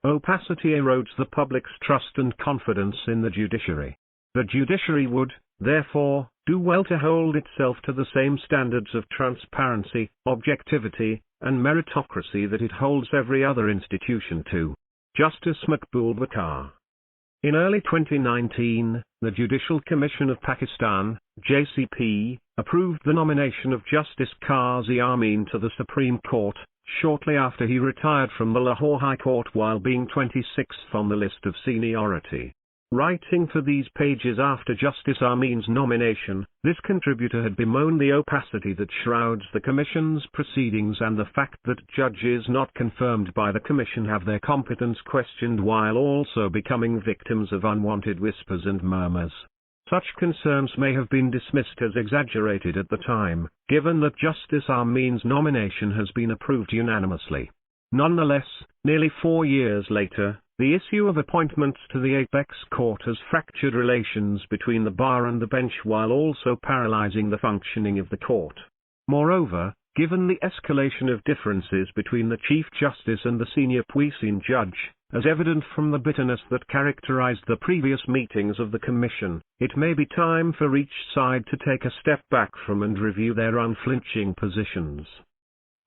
Opacity erodes the public's trust and confidence in the judiciary. The judiciary would, therefore, do well to hold itself to the same standards of transparency, objectivity, and meritocracy that it holds every other institution to. Justice Maqbool Bakar. In early 2019, the Judicial Commission of Pakistan, JCP, approved the nomination of Justice Qazi Amin to the Supreme Court, shortly after he retired from the Lahore High Court while being 26th on the list of seniority. Writing for these pages after Justice Amin's nomination, this contributor had bemoaned the opacity that shrouds the Commission's proceedings and the fact that judges not confirmed by the Commission have their competence questioned while also becoming victims of unwanted whispers and murmurs. Such concerns may have been dismissed as exaggerated at the time, given that Justice Amin's nomination has been approved unanimously. Nonetheless, nearly 4 years later, the issue of appointments to the Apex Court has fractured relations between the bar and the bench while also paralyzing the functioning of the court. Moreover, given the escalation of differences between the Chief Justice and the senior puisine judge, as evident from the bitterness that characterized the previous meetings of the Commission, it may be time for each side to take a step back from and review their unflinching positions.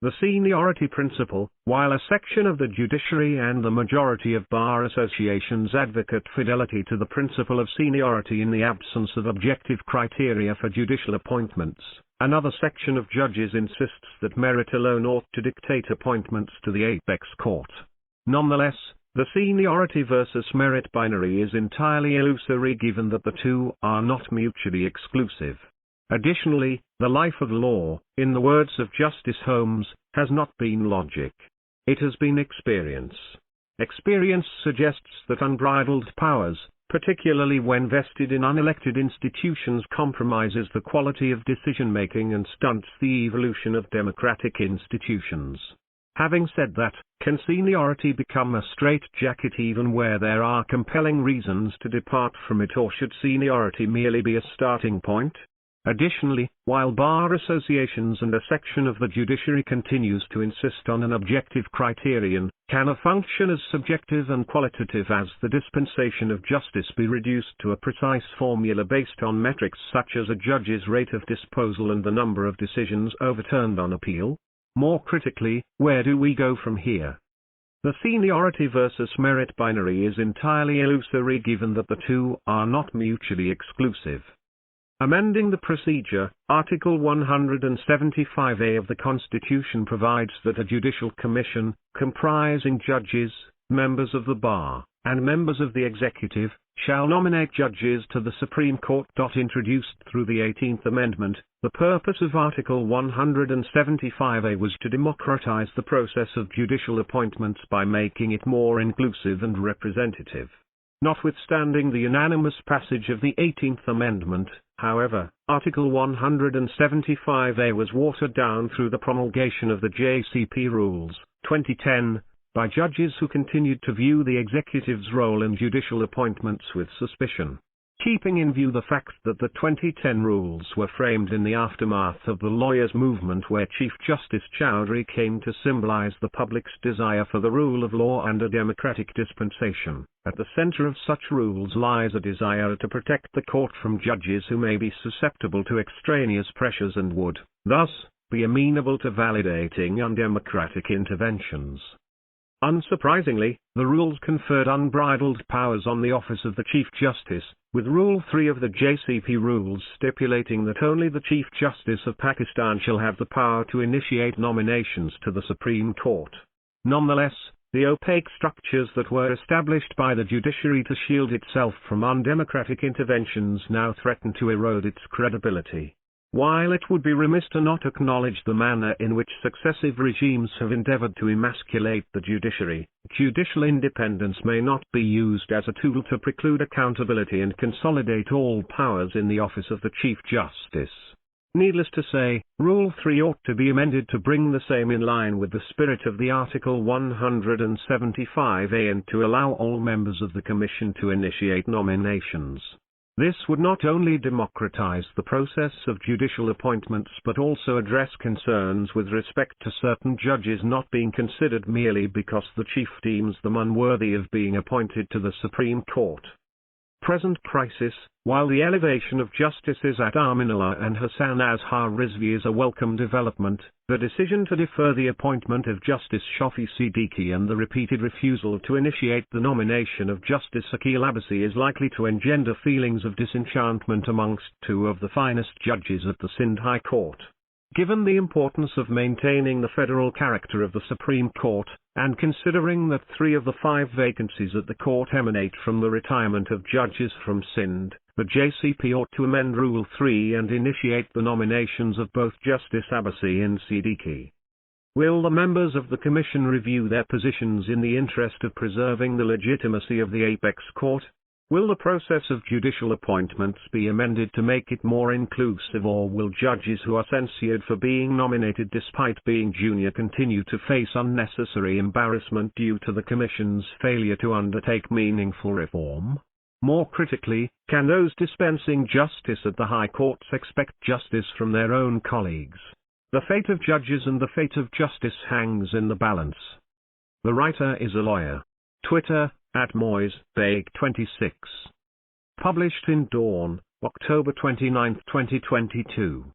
The seniority principle, while a section of the judiciary and the majority of bar associations advocate fidelity to the principle of seniority in the absence of objective criteria for judicial appointments, another section of judges insists that merit alone ought to dictate appointments to the Apex Court. Nonetheless, the seniority versus merit binary is entirely illusory given that the two are not mutually exclusive. Additionally, the life of law, in the words of Justice Holmes, has not been logic. It has been experience. Experience suggests that unbridled powers, particularly when vested in unelected institutions, compromises the quality of decision-making and stunts the evolution of democratic institutions. Having said that, can seniority become a straitjacket even where there are compelling reasons to depart from it, or should seniority merely be a starting point? Additionally, while bar associations and a section of the judiciary continues to insist on an objective criterion, can a function as subjective and qualitative as the dispensation of justice be reduced to a precise formula based on metrics such as a judge's rate of disposal and the number of decisions overturned on appeal? More critically, where do we go from here? The seniority versus merit binary is entirely illusory given that the two are not mutually exclusive. Amending the procedure, Article 175A of the Constitution provides that a judicial commission, comprising judges, members of the bar, and members of the executive, shall nominate judges to the Supreme Court. Introduced through the 18th Amendment, the purpose of Article 175A was to democratize the process of judicial appointments by making it more inclusive and representative. Notwithstanding the unanimous passage of the 18th Amendment, however, Article 175A was watered down through the promulgation of the JCP Rules, 2010, by judges who continued to view the executive's role in judicial appointments with suspicion. Keeping in view the fact that the 2010 rules were framed in the aftermath of the lawyers' movement where Chief Justice Chowdhury came to symbolize the public's desire for the rule of law and a democratic dispensation, at the center of such rules lies a desire to protect the court from judges who may be susceptible to extraneous pressures and would, thus, be amenable to validating undemocratic interventions. Unsurprisingly, the rules conferred unbridled powers on the office of the Chief Justice, with Rule 3 of the JCP rules stipulating that only the Chief Justice of Pakistan shall have the power to initiate nominations to the Supreme Court. Nonetheless, the opaque structures that were established by the judiciary to shield itself from undemocratic interventions now threaten to erode its credibility. While it would be remiss to not acknowledge the manner in which successive regimes have endeavored to emasculate the judiciary, judicial independence may not be used as a tool to preclude accountability and consolidate all powers in the office of the Chief Justice. Needless to say, Rule 3 ought to be amended to bring the same in line with the spirit of the Article 175A and to allow all members of the Commission to initiate nominations. This would not only democratize the process of judicial appointments but also address concerns with respect to certain judges not being considered merely because the chief deems them unworthy of being appointed to the Supreme Court. Present crisis. While the elevation of justices at Aminullah and Hassan Azhar Rizvi is a welcome development, the decision to defer the appointment of Justice Shafi Siddiqui and the repeated refusal to initiate the nomination of Justice Akil Abbasi is likely to engender feelings of disenchantment amongst two of the finest judges at the Sindh High Court. Given the importance of maintaining the federal character of the Supreme Court, and considering that 3 of the 5 vacancies at the court emanate from the retirement of judges from Sindh, the JCP ought to amend Rule 3 and initiate the nominations of both Justice Abbasi and Siddiqui. Will the members of the Commission review their positions in the interest of preserving the legitimacy of the Apex Court? Will the process of judicial appointments be amended to make it more inclusive, or will judges who are censured for being nominated despite being junior continue to face unnecessary embarrassment due to the Commission's failure to undertake meaningful reform? More critically, can those dispensing justice at the High Courts expect justice from their own colleagues? The fate of judges and the fate of justice hangs in the balance. The writer is a lawyer. Twitter, @MoisBeig26. Published in Dawn, October 29, 2022.